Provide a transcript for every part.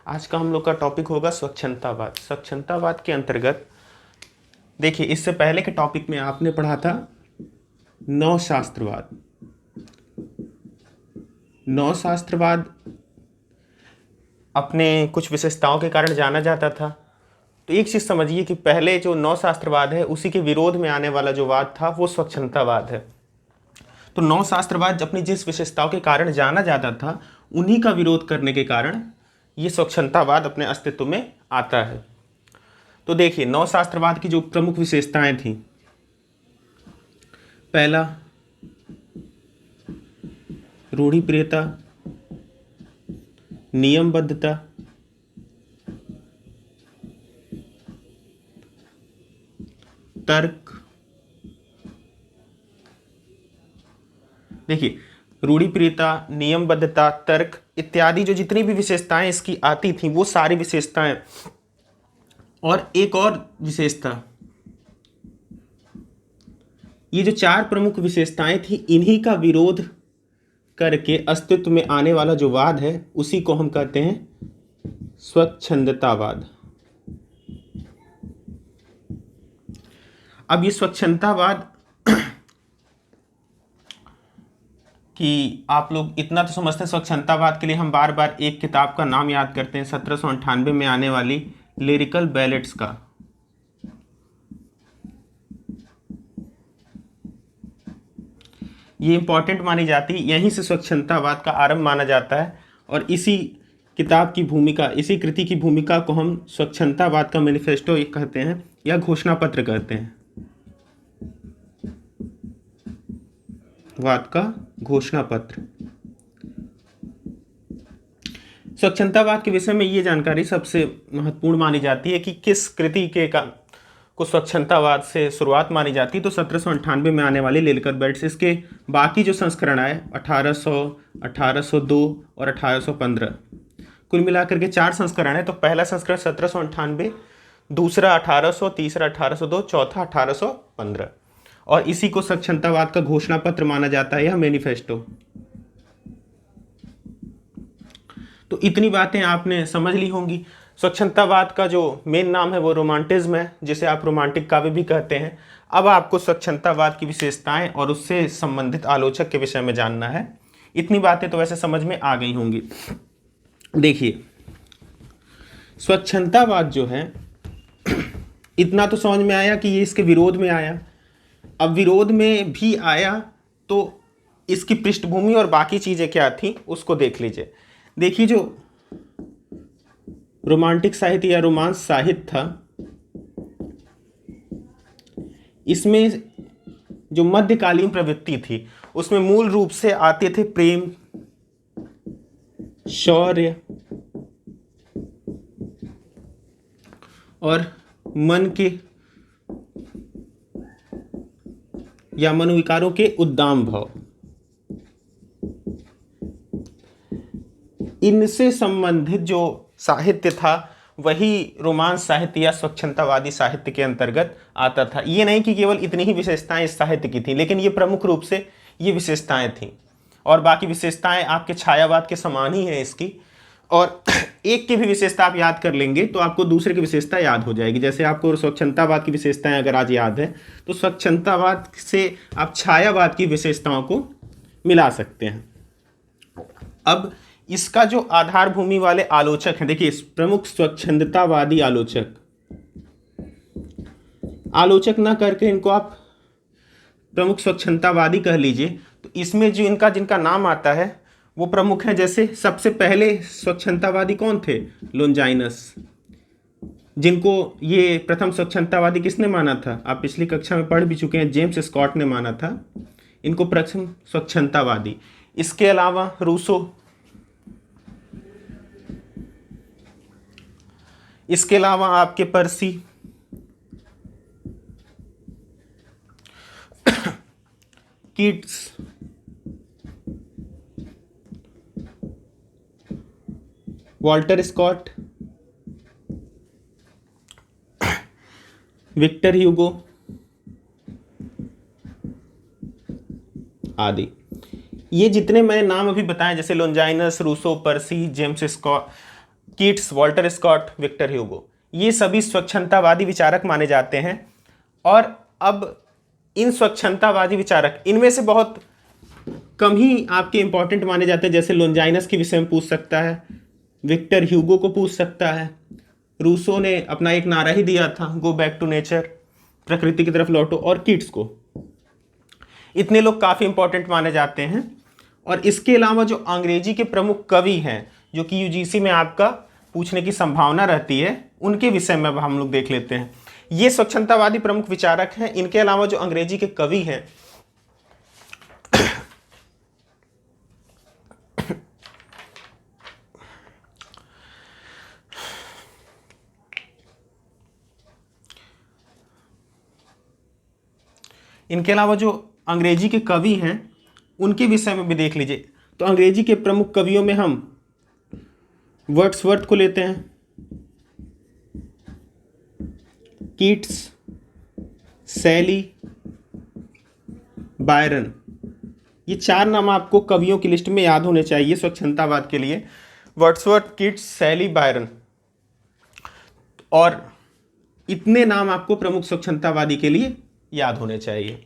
आज का हम लोग का टॉपिक होगा स्वच्छंदतावाद। स्वच्छंदतावाद के अंतर्गत देखिए, इससे पहले के टॉपिक में आपने पढ़ा था नवशास्त्रवाद। नवशास्त्रवाद अपने कुछ विशेषताओं के कारण जाना जाता था। तो एक चीज़ समझिए कि पहले जो नवशास्त्रवाद है उसी के विरोध में आने वाला जो वाद था वो स्वच्छंदतावाद है। तो नवशास्त्रवाद अपनी जिस विशेषताओं के कारण जाना जाता था उन्हीं का विरोध करने के कारण ये स्वच्छंदतावाद अपने अस्तित्व में आता है। तो देखिए, नवशास्त्रवाद की जो प्रमुख विशेषताएं थी, पहला रूढ़िप्रियता, नियमबद्धता, तर्क। देखिए, रूढ़िप्रियता, नियमबद्धता, तर्क इत्यादि जो जितनी भी विशेषताएं इसकी आती थी वो सारी विशेषताएं, और एक और विशेषता, ये जो चार प्रमुख विशेषताएं थी इन्हीं का विरोध करके अस्तित्व में आने वाला जो वाद है उसी को हम कहते हैं स्वच्छंदतावाद। अब ये स्वच्छंदतावाद कि आप लोग इतना तो समझते हैं, स्वच्छंदतावाद के लिए हम बार बार एक किताब का नाम याद करते हैं, 1798 में आने वाली लिरिकल बैलेट्स का। ये इंपॉर्टेंट मानी जाती है, यहीं से स्वच्छंदतावाद का आरंभ माना जाता है। और इसी किताब की भूमिका, इसी कृति की भूमिका को हम स्वच्छंदतावाद का मैनिफेस्टो कहते हैं या घोषणा पत्र कहते हैं। वाद का घोषणा पत्र। स्वच्छंदतावाद के विषय में ये जानकारी सबसे महत्वपूर्ण मानी जाती है कि किस कृति के को स्वच्छंदतावाद से शुरुआत मानी जाती है। तो 1798 में आने वाली लिरिकल बैलेट्स, इसके बाकी जो संस्करण आए 1800, 1802 और 1815, कुल मिलाकर के 4 संस्करण है। तो पहला संस्करण 1798, दूसरा 1800, तीसरा 1802, चौथा 1815, और इसी को स्वच्छंदतावाद का घोषणा पत्र माना जाता है, यह मैनिफेस्टो। तो इतनी बातें आपने समझ ली होंगी। स्वच्छंदतावाद का जो मेन नाम है वो रोमांटिज्म है, जिसे आप रोमांटिक काव्य भी कहते हैं। अब आपको स्वच्छंदतावाद की विशेषताएं और उससे संबंधित आलोचक के विषय में जानना है। इतनी बातें तो वैसे समझ में आ गई होंगी। देखिए, स्वच्छंदतावाद जो है, इतना तो समझ में आया कि ये इसके विरोध में आया। अब विरोध में भी आया तो इसकी पृष्ठभूमि और बाकी चीज़ें क्या थी उसको देख लीजिए। देखिए, जो रोमांटिक साहित्य या रोमांस साहित्य था, इसमें जो मध्यकालीन प्रवृत्ति थी उसमें मूल रूप से आते थे प्रेम, शौर्य और मन के या मनोविकारों के उद्दाम भाव। इनसे संबंधित जो साहित्य था वही रोमांस साहित्य या स्वच्छंदतावादी साहित्य के अंतर्गत आता था। ये नहीं कि केवल इतनी ही विशेषताएं इस साहित्य की थीं, लेकिन ये प्रमुख रूप से ये विशेषताएं थीं, और बाकी विशेषताएं आपके छायावाद के समान ही हैं इसकी। और एक की भी विशेषता आप याद कर लेंगे तो आपको दूसरे की विशेषता याद हो जाएगी। जैसे आपको स्वच्छंदतावाद की विशेषताएं अगर आज याद है तो स्वच्छंदतावाद से आप छायावाद की विशेषताओं को मिला सकते हैं। अब इसका जो आधार भूमि वाले आलोचक हैं, देखिए, प्रमुख स्वच्छंदतावादी आलोचक ना करके इनको आप प्रमुख स्वच्छंदतावादी कह लीजिए। तो इसमें जो जिनका नाम आता है वो प्रमुख हैं। जैसे सबसे पहले स्वच्छंदतावादी कौन थे? लोंजाइनस, जिनको ये प्रथम स्वच्छंदतावादी किसने माना था? आप पिछली कक्षा में पढ़ भी चुके हैं, जेम्स स्कॉट ने माना था इनको प्रथम स्वच्छंदतावादी। इसके अलावा रूसो, इसके अलावा आपके Percy, Keats, Walter Scott, Victor Hugo आदि। ये जितने मैं नाम अभी बताए, जैसे Longinus, Rousseau, Percy, James Scott, Keats, Walter Scott, Victor Hugo, ये सभी स्वच्छंदतावादी विचारक माने जाते हैं। और अब इन स्वच्छंदतावादी विचारक, इनमें से बहुत कम ही आपके इंपॉर्टेंट माने जाते हैं, जैसे लोंजाइनस के विषय में पूछ सकता है, विक्टर ह्यूगो को पूछ सकता है, रूसो ने अपना एक नारा ही दिया था, गो बैक टू नेचर, प्रकृति की तरफ लौटो, और कीट्स को। इतने लोग काफ़ी इंपॉर्टेंट माने जाते हैं। और इसके अलावा जो अंग्रेजी के प्रमुख कवि हैं, जो कि यूजीसी में आपका पूछने की संभावना रहती है, उनके विषय में अब हम लोग देख लेते हैं। ये स्वच्छंदतावादी प्रमुख विचारक हैं। इनके अलावा जो अंग्रेजी के कवि हैं, इनके अलावा जो अंग्रेजी के कवि हैं, उनके विषय में भी देख लीजिए। तो अंग्रेजी के प्रमुख कवियों में हम वर्ड्सवर्थ को लेते हैं, कीट्स, शैली, बायरन। ये चार नाम आपको कवियों की लिस्ट में याद होने चाहिए स्वच्छंदतावाद के लिए, वर्ड्सवर्थ, कीट्स, शैली, बायरन। और इतने नाम आपको प्रमुख स्वच्छंदतावादी के लिए याद होने चाहिए।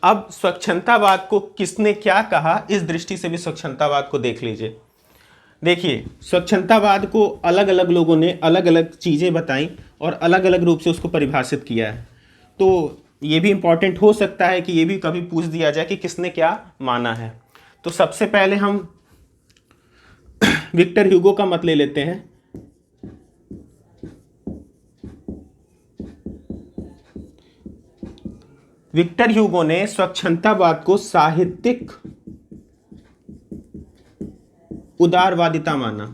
अब स्वच्छंदतावाद को किसने क्या कहा, इस दृष्टि से भी स्वच्छंदतावाद को देख लीजिए। देखिए, स्वच्छंदतावाद को अलग अलग लोगों ने अलग अलग चीज़ें बताई और अलग अलग रूप से उसको परिभाषित किया है। तो ये भी इम्पॉर्टेंट हो सकता है कि ये भी कभी पूछ दिया जाए कि किसने क्या माना है। तो सबसे पहले हम विक्टर ह्यूगो का मत ले लेते हैं। विक्टर ह्यूगो ने स्वच्छंदतावाद को साहित्यिक उदारवादिता माना।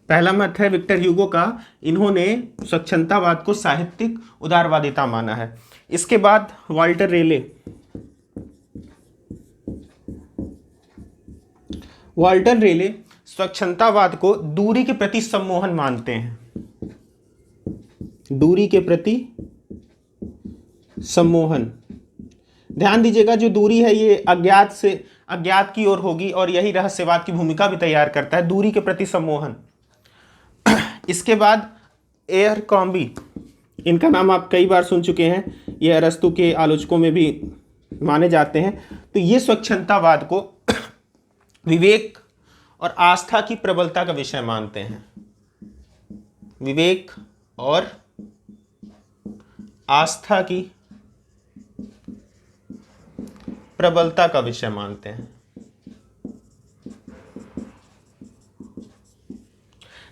पहला मत है विक्टर ह्यूगो का, इन्होंने स्वच्छंदतावाद को साहित्यिक उदारवादिता माना है। इसके बाद वॉल्टर रेले, वॉल्टर रेले स्वच्छंदतावाद को दूरी के प्रति सम्मोहन मानते हैं, दूरी के प्रति सम्मोहन। ध्यान दीजिएगा, जो दूरी है ये अज्ञात से अज्ञात की ओर होगी और यही रहस्यवाद की भूमिका भी तैयार करता है, दूरी के प्रति सम्मोहन। इसके बाद एयरक्रॉम्बी, इनका नाम आप कई बार सुन चुके हैं, ये अरस्तु के आलोचकों में भी माने जाते हैं। तो ये स्वच्छंदतावाद को विवेक और आस्था की प्रबलता का विषय मानते हैं, विवेक और आस्था की प्रबलता का विषय मानते हैं।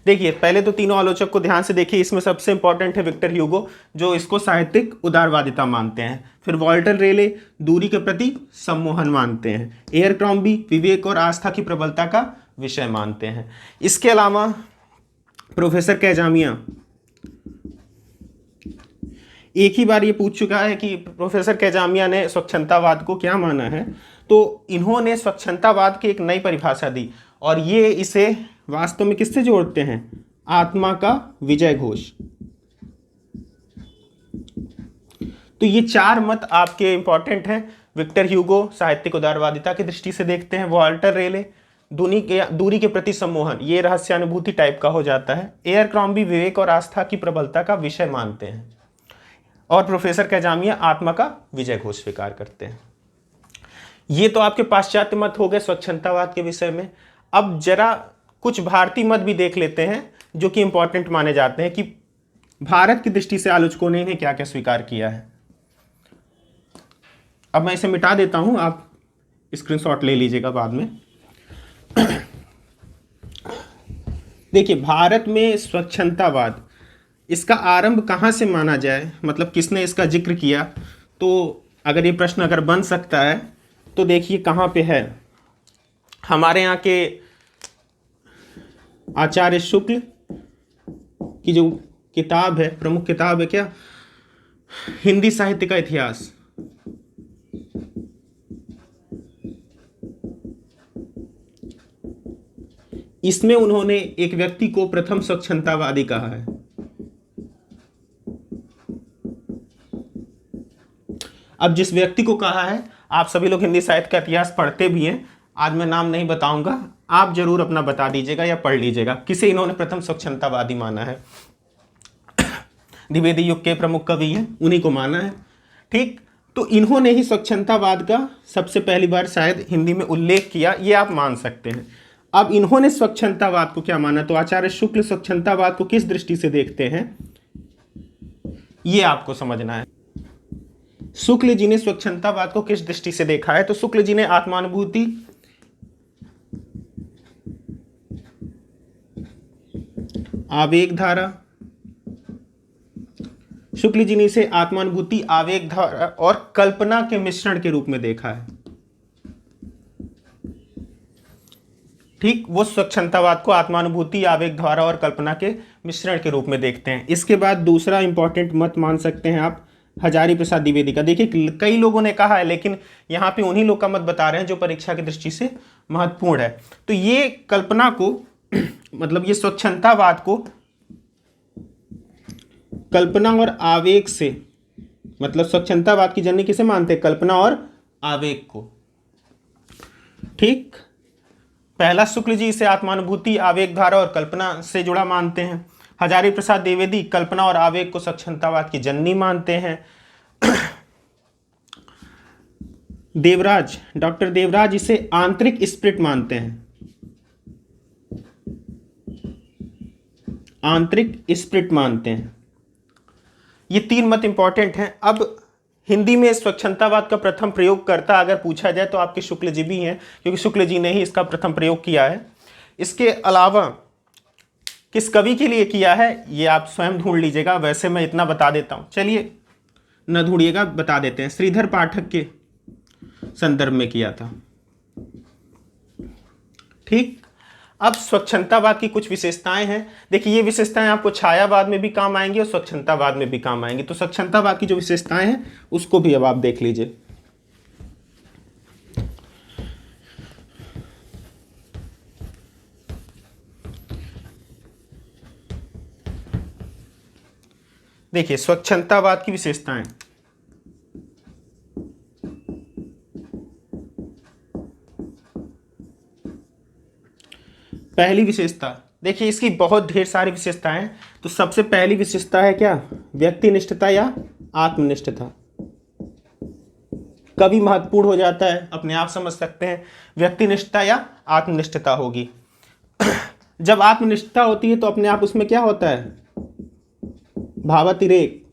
देखिए, पहले तो तीनों आलोचक को ध्यान से देखिए। इसमें सबसे इंपॉर्टेंट है विक्टर ह्यूगो, जो इसको साहित्यिक उदारवादिता मानते हैं। फिर वॉल्टर रेले दूरी के प्रति सम्मोहन मानते हैं। एयरक्रॉम्बी विवेक और आस्था की प्रबलता का विषय मानते हैं। इसके अलावा प्रोफेसर कैजामिया एक ही बार ये पूछ चुका है कि प्रोफेसर कैजामिया ने स्वच्छंदतावाद को क्या माना है। तो इन्होंने स्वच्छंदतावाद की एक नई परिभाषा दी और ये इसे वास्तव में किससे जोड़ते हैं, आत्मा का विजय घोष। तो ये चार मत आपके इंपॉर्टेंट हैं। विक्टर ह्यूगो साहित्यिक उदारवादिता की दृष्टि से देखते हैं, वॉल्टर रेले दूरी के प्रति सम्मोहन, ये रहस्यानुभूति टाइप का हो जाता है। एयरक्रॉम्बी विवेक और आस्था की प्रबलता का विषय मानते हैं और प्रोफेसर कैजामिया आत्मा का विजय घोष स्वीकार करते हैं। ये तो आपके पाश्चात्य मत हो गए स्वच्छंदतावाद के विषय में। अब जरा कुछ भारतीय मत भी देख लेते हैं जो कि इंपॉर्टेंट माने जाते हैं कि भारत की दृष्टि से आलोचकों ने इन्हें क्या क्या स्वीकार किया है। अब मैं इसे मिटा देता हूं, आप स्क्रीनशॉट ले लीजिएगा बाद में। देखिए, भारत में स्वच्छंदतावाद, इसका आरंभ कहाँ से माना जाए, मतलब किसने इसका जिक्र किया। तो अगर ये प्रश्न अगर बन सकता है तो देखिए कहाँ पे है। हमारे यहाँ के आचार्य शुक्ल की जो किताब है, प्रमुख किताब है क्या, हिंदी साहित्य का इतिहास, इसमें उन्होंने एक व्यक्ति को प्रथम स्वच्छंदतावादी कहा है। अब जिस व्यक्ति को कहा है, आप सभी लोग हिंदी साहित्य का इतिहास पढ़ते भी हैं, आज मैं नाम नहीं बताऊंगा, आप जरूर अपना बता दीजिएगा या पढ़ लीजिएगा किसे इन्होंने प्रथम स्वच्छंदतावादी माना है। द्विवेदी युग के प्रमुख कवि हैं, उन्हीं को माना है। ठीक, तो इन्होंने ही स्वच्छंदतावाद का सबसे पहली बार शायद हिंदी में उल्लेख किया, ये आप मान सकते हैं। अब इन्होंने स्वच्छंदतावाद को क्या माना, तो आचार्य शुक्ल स्वच्छंदतावाद को किस दृष्टि से देखते हैं ये आपको समझना है। शुक्ल जी ने स्वच्छंदतावाद को किस दृष्टि से देखा है, तो शुक्ल जी ने आत्मानुभूति, आवेग धारा, शुक्ल जी ने इसे आत्मानुभूति, आवेग धारा और कल्पना के मिश्रण के रूप में देखा है। ठीक, वो स्वच्छंदतावाद को आत्मानुभूति, आवेग धारा और कल्पना के मिश्रण के रूप में देखते हैं। इसके बाद दूसरा इंपॉर्टेंट मत मान सकते हैं आप हजारी प्रसाद द्विवेदी का। देखिए कई लोगों ने कहा है, लेकिन यहाँ पे उन्हीं लोग का मत बता रहे हैं जो परीक्षा की दृष्टि से महत्वपूर्ण है। तो ये कल्पना को मतलब ये स्वच्छंदतावाद को कल्पना और आवेग से, मतलब स्वच्छंदतावाद की जननी किसे मानते हैं, कल्पना और आवेग को। ठीक, पहला शुक्ल जी इसे आत्मानुभूति, आवेग धारा और कल्पना से जुड़ा मानते हैं। हजारी प्रसाद द्विवेदी कल्पना और आवेग को स्वच्छंदतावाद की जननी मानते हैं। देवराज, डॉक्टर देवराज इसे आंतरिक स्पिरिट मानते हैं, आंतरिक स्पिरिट मानते हैं। ये तीन मत इंपॉर्टेंट हैं। अब हिंदी में स्वच्छंदतावाद का प्रथम प्रयोगकर्ता अगर पूछा जाए तो आपके शुक्ल जी भी हैं, क्योंकि शुक्ल जी ने ही इसका प्रथम प्रयोग किया है। इसके अलावा किस कवि के लिए किया है ये आप स्वयं ढूंढ लीजिएगा, वैसे मैं इतना बता देता हूँ, चलिए न ढूंढिएगा, बता देते हैं। श्रीधर पाठक के संदर्भ में किया था। ठीक, अब स्वच्छंदतावाद की कुछ विशेषताएं हैं। देखिए ये विशेषताएं आपको छायावाद में भी काम आएंगी और स्वच्छंदतावाद में भी काम आएंगी। तो स्वच्छंदतावाद की जो विशेषताएं हैं उसको भी अब आप देख लीजिए। देखिए स्वच्छंदतावाद की विशेषताएं, पहली विशेषता, देखिए इसकी बहुत ढेर सारी विशेषताएं हैं। तो सबसे पहली विशेषता है क्या, व्यक्तिनिष्ठता या आत्मनिष्ठता। कभी महत्वपूर्ण हो जाता है, अपने आप समझ सकते हैं, व्यक्तिनिष्ठता या आत्मनिष्ठता होगी। जब आत्मनिष्ठता होती है तो अपने आप उसमें क्या होता है, भावातिरेक,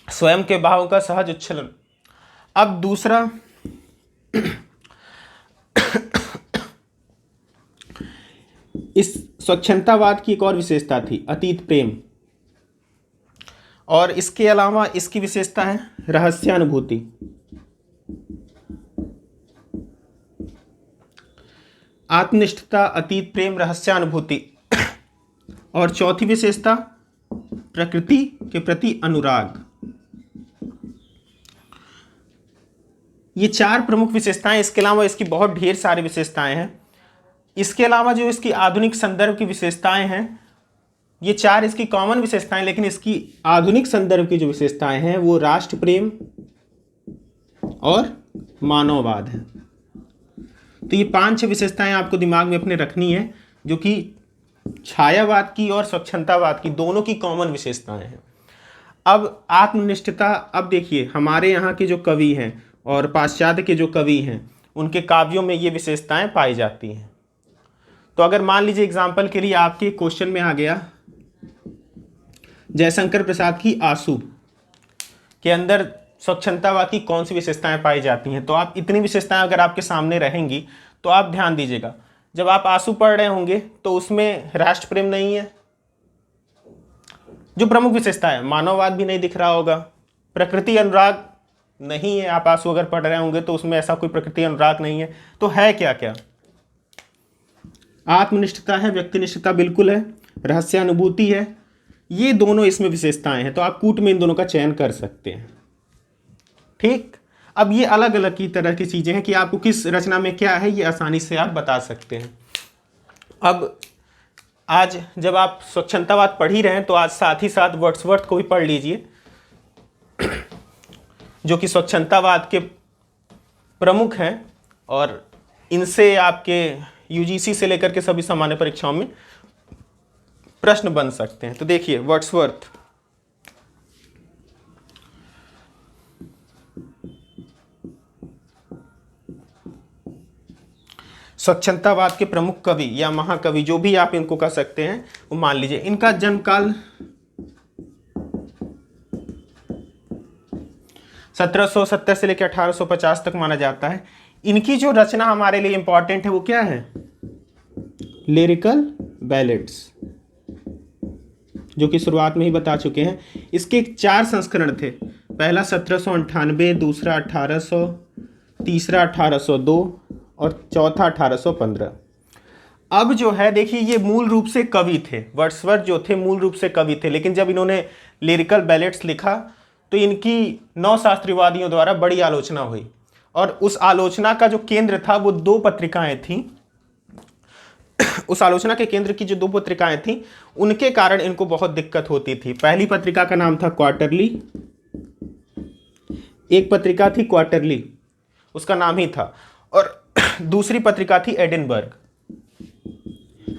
स्वयं के भावों का सहज उच्छलन। अब दूसरा इस स्वच्छंदतावाद की एक और विशेषता थी, अतीत प्रेम। और इसके अलावा इसकी विशेषता है रहस्यानुभूति। आत्मनिष्ठता, अतीत प्रेम, रहस्यानुभूति। और चौथी विशेषता प्रकृति के प्रति अनुराग। ये चार प्रमुख विशेषताएं, इसके अलावा इसकी बहुत ढेर सारी विशेषताएं हैं। इसके अलावा जो इसकी आधुनिक संदर्भ की विशेषताएं हैं, ये चार इसकी कॉमन विशेषताएं, लेकिन इसकी आधुनिक संदर्भ की जो विशेषताएं हैं वो राष्ट्र प्रेम और मानववाद है। तो ये 5-6 विशेषताएं आपको दिमाग में अपने रखनी है, जो कि छायावाद की और स्वच्छंदतावाद की दोनों की कॉमन विशेषताएं हैं। अब आत्मनिष्ठता, अब देखिए हमारे यहाँ के जो कवि हैं और पाश्चात्य के जो कवि हैं उनके काव्यों में ये विशेषताएं पाई जाती हैं। तो अगर मान लीजिए एग्जाम्पल के लिए आपके क्वेश्चन में आ गया जयशंकर प्रसाद की आंसू के अंदर स्वच्छंदतावाद की कौन सी विशेषताएं पाई जाती हैं, तो आप इतनी विशेषताएं अगर आपके सामने रहेंगी तो आप ध्यान दीजिएगा, जब आप आंसू पढ़ रहे होंगे तो उसमें राष्ट्र प्रेम नहीं है, जो प्रमुख विशेषता है। मानववाद भी नहीं दिख रहा होगा, प्रकृति अनुराग नहीं है। आप आंसू अगर पढ़ रहे होंगे तो उसमें ऐसा कोई प्रकृति अनुराग नहीं है। तो है क्या क्या, आत्मनिष्ठता है, व्यक्तिनिष्ठता बिल्कुल है, रहस्यानुभूति है, ये दोनों इसमें विशेषताएं हैं। तो आप कूट में इन दोनों का चयन कर सकते हैं। ठीक, अब ये अलग अलग की तरह की चीजें हैं कि आपको किस रचना में क्या है ये आसानी से आप बता सकते हैं। अब आज जब आप स्वच्छंदतावाद पढ़ ही रहे हैं तो आज साथ ही साथ वर्ड्सवर्थ को भी पढ़ लीजिए, जो कि स्वच्छंदतावाद के प्रमुख हैं। और इनसे आपके यूजीसी से लेकर के सभी सामान्य परीक्षाओं में प्रश्न बन सकते हैं। तो देखिए वर्ड्सवर्थ, स्वच्छंदतावाद के प्रमुख कवि या महाकवि जो भी आप इनको कह सकते हैं, वो मान लीजिए इनका जन्म काल 1770 से लेकर 1850 तक माना जाता है। इनकी जो रचना हमारे लिए इंपॉर्टेंट है वो क्या है? लिरिकल बैलेड्स, जो कि शुरुआत में ही बता चुके हैं। इसके 4 संस्करण थे। पहला 1798, दूसरा 1800, तीसरा 1802 और चौथा 1815। अब जो है देखिए, ये मूल रूप से कवि थे। वर्ड्सवर्थ जो थे मूल रूप से कवि थे, लेकिन जब इन्होंने लिरिकल बैलेड्स लिखा तो इनकी नवशास्त्रीवादियों द्वारा बड़ी आलोचना हुई, और उस आलोचना का जो केंद्र था वो 2 पत्रिकाएं थीं। उस आलोचना के केंद्र की जो 2 पत्रिकाएं थीं, उनके कारण इनको बहुत दिक्कत होती थी। पहली पत्रिका का नाम था क्वार्टरली, एक पत्रिका थी क्वार्टरली, उसका नाम ही था, और दूसरी पत्रिका थी एडिनबर्ग।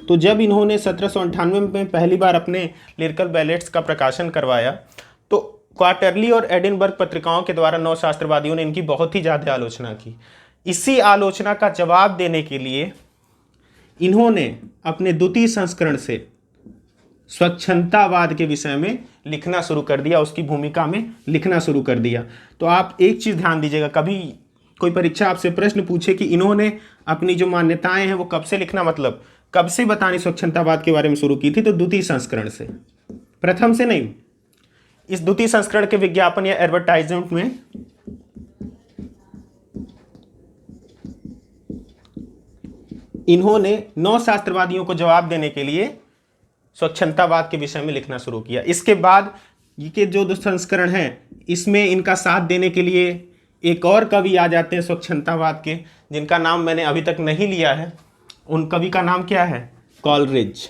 तो जब इन्होंने 1798 में पहली बार अपने लिरिकल बैलेट्स का प्रकाशन करवाया, तो क्वार्टरली और एडिनबर्ग पत्रिकाओं के द्वारा नवशास्त्रवादियों ने इनकी बहुत ही ज़्यादा आलोचना की। इसी आलोचना का जवाब देने के लिए इन्होंने अपने द्वितीय संस्करण से स्वच्छंदतावाद के विषय में लिखना शुरू कर दिया, उसकी भूमिका में लिखना शुरू कर दिया। तो आप एक चीज़ ध्यान दीजिएगा, कभी कोई परीक्षा आपसे प्रश्न पूछे कि इन्होंने अपनी जो मान्यताएं हैं वो कब से लिखना, मतलब कब से बतानी स्वच्छंदतावाद के बारे में शुरू की थी, तो द्वितीय संस्करण से, प्रथम से नहीं। इस द्वितीय संस्करण के विज्ञापन या एडवर्टाइजमेंट में इन्होंने नवशास्त्रवादियों को जवाब देने के लिए स्वच्छंदतावाद के विषय में लिखना शुरू किया। इसके बाद ये जो 2 संस्करण हैं, इसमें इनका साथ देने के लिए एक और कवि आ जाते हैं स्वच्छंदतावाद के, जिनका नाम मैंने अभी तक नहीं लिया है। उन कवि का नाम क्या है? कॉलरिज।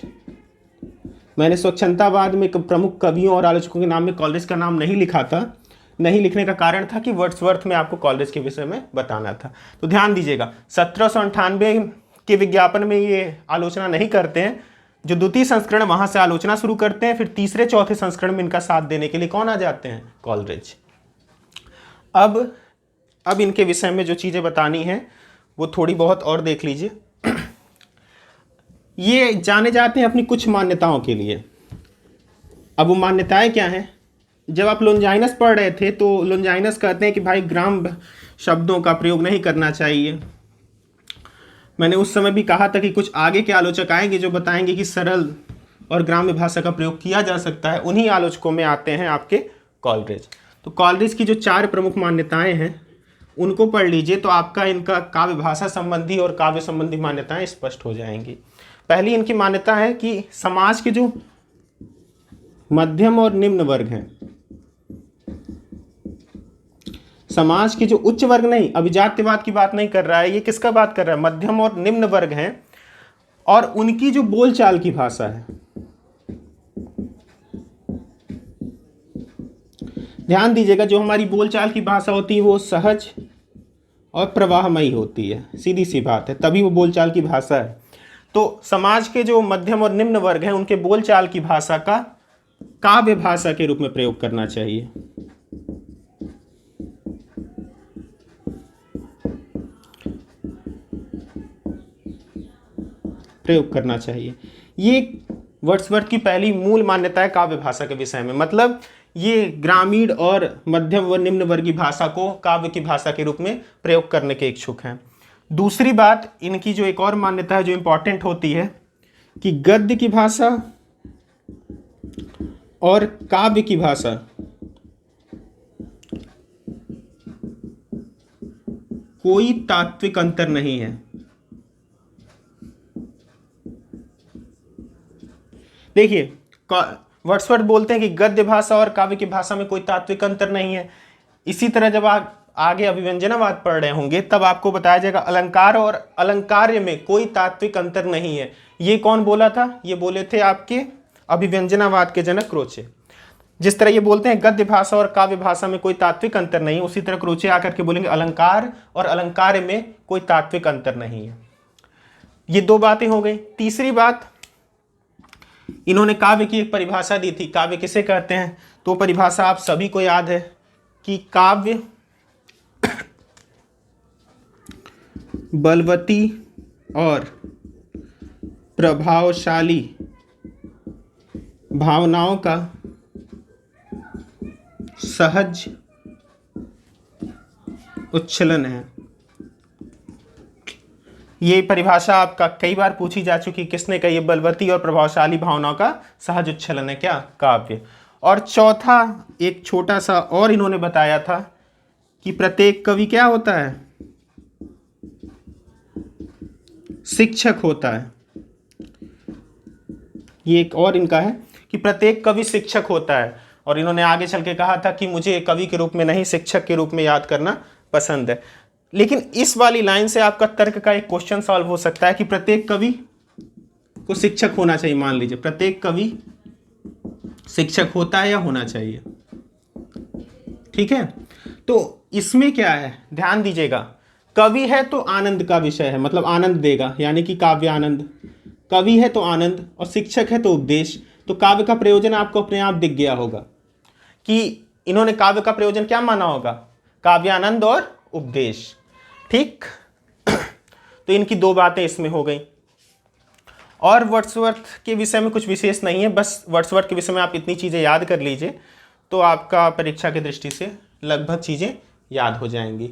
मैंने स्वच्छंदतावाद में प्रमुख कवियों और आलोचकों के नाम में कॉलरिज का नाम नहीं लिखा था। नहीं लिखने का कारण था कि वर्ड्सवर्थ में आपको कॉलरिज के विषय में बताना था। तो ध्यान दीजिएगा, 1798 के विज्ञापन में ये आलोचना नहीं करते हैं। जो द्वितीय संस्करण, वहाँ से आलोचना शुरू करते हैं। फिर तीसरे चौथे संस्करण में इनका साथ देने के लिए कौन आ जाते हैं? कॉलरिज। अब इनके विषय में जो चीज़ें बतानी हैं वो थोड़ी बहुत और देख लीजिए। ये जाने जाते हैं अपनी कुछ मान्यताओं के लिए। अब वो मान्यताएं क्या हैं? जब आप लोंजाइनस पढ़ रहे थे तो लोंजाइनस कहते हैं कि भाई ग्राम शब्दों का प्रयोग नहीं करना चाहिए। मैंने उस समय भी कहा था कि कुछ आगे के आलोचक आएंगे जो बताएंगे कि सरल और ग्राम्य भाषा का प्रयोग किया जा सकता है। उन्हीं आलोचकों में आते हैं आपके कॉलरिज। तो कॉलरिज की जो 4 प्रमुख मान्यताएं हैं उनको पढ़ लीजिए, तो आपका इनका काव्य भाषा संबंधी और काव्य संबंधी मान्यताएं स्पष्ट हो जाएंगी। पहली इनकी मान्यता है कि समाज के जो मध्यम और निम्न वर्ग हैं, समाज के जो उच्च वर्ग नहीं, अभिजात्यवाद की बात नहीं कर रहा है, ये किसका बात कर रहा है? मध्यम और निम्न वर्ग हैं, और उनकी जो बोलचाल की भाषा है, ध्यान दीजिएगा, जो हमारी बोलचाल की भाषा होती है वो सहज और प्रवाहमयी होती है, सीधी सी बात है, तभी वो बोलचाल की भाषा है। तो समाज के जो मध्यम और निम्न वर्ग हैं उनके बोलचाल की भाषा का काव्य भाषा के रूप में प्रयोग करना चाहिए। ये वर्ड्सवर्थ की पहली मूल मान्यता है काव्य भाषा के विषय में। मतलब ये ग्रामीण और मध्यम व निम्न वर्गीय भाषा को काव्य की भाषा के रूप में प्रयोग करने के इच्छुक हैं। दूसरी बात, इनकी जो एक और मान्यता है जो इंपॉर्टेंट होती है कि गद्य की भाषा और काव्य की भाषा कोई तात्विक अंतर नहीं है। देखिए, वर्ड्सवर्थ बोलते हैं कि गद्य भाषा और काव्य की भाषा में कोई तात्विक अंतर नहीं है। इसी तरह जब आप आगे अभिव्यंजनावाद पढ़ रहे होंगे तब आपको बताया जाएगा अलंकार और अलंकार्य में कोई तात्विक अंतर नहीं है। ये कौन बोला था? ये बोले थे आपके अभिव्यंजनावाद के जनक क्रोचे। जिस तरह ये बोलते हैं गद्य भाषा और काव्य भाषा में कोई तात्विक अंतर नहीं, उसी तरह क्रोचे आकर के बोलेंगे अलंकार और अलंकार में कोई तात्विक अंतर नहीं है। ये दो बातें हो गई। तीसरी बात, इन्होंने काव्य की एक परिभाषा दी थी। काव्य किसे कहते हैं? तो परिभाषा आप सभी को याद है कि काव्य बलवती और प्रभावशाली भावनाओं का सहज उच्छलन है। ये परिभाषा आपका कई बार पूछी जा चुकी, किसने कही? बलवती और प्रभावशाली भावनाओं का सहज उच्छलन है क्या? काव्य। और चौथा एक छोटा सा और इन्होंने बताया था कि प्रत्येक कवि क्या होता है? शिक्षक होता है। ये एक और इनका है कि प्रत्येक कवि शिक्षक होता है। और इन्होंने आगे चल के कहा था कि मुझे कवि के रूप में नहीं, शिक्षक के रूप में याद करना पसंद है। लेकिन इस वाली लाइन से आपका तर्क का एक क्वेश्चन सॉल्व हो सकता है कि प्रत्येक कवि को शिक्षक होना चाहिए। मान लीजिए प्रत्येक कवि शिक्षक होता है या होना चाहिए, ठीक है? तो इसमें क्या है, ध्यान दीजिएगा, कवि है तो आनंद का विषय है, मतलब आनंद देगा, यानी कि काव्य आनंद। कवि है तो आनंद और शिक्षक है तो उपदेश। तो काव्य का प्रयोजन आपको अपने आप दिख गया होगा कि इन्होंने काव्य का प्रयोजन क्या माना होगा? काव्यानंद और उपदेश, ठीक। तो इनकी दो बातें इसमें हो गई। और वर्ड्सवर्थ के विषय में कुछ विशेष नहीं है, बस वर्ड्सवर्थ के विषय में आप इतनी चीज़ें याद कर लीजिए तो आपका परीक्षा की दृष्टि से लगभग चीज़ें याद हो जाएंगी।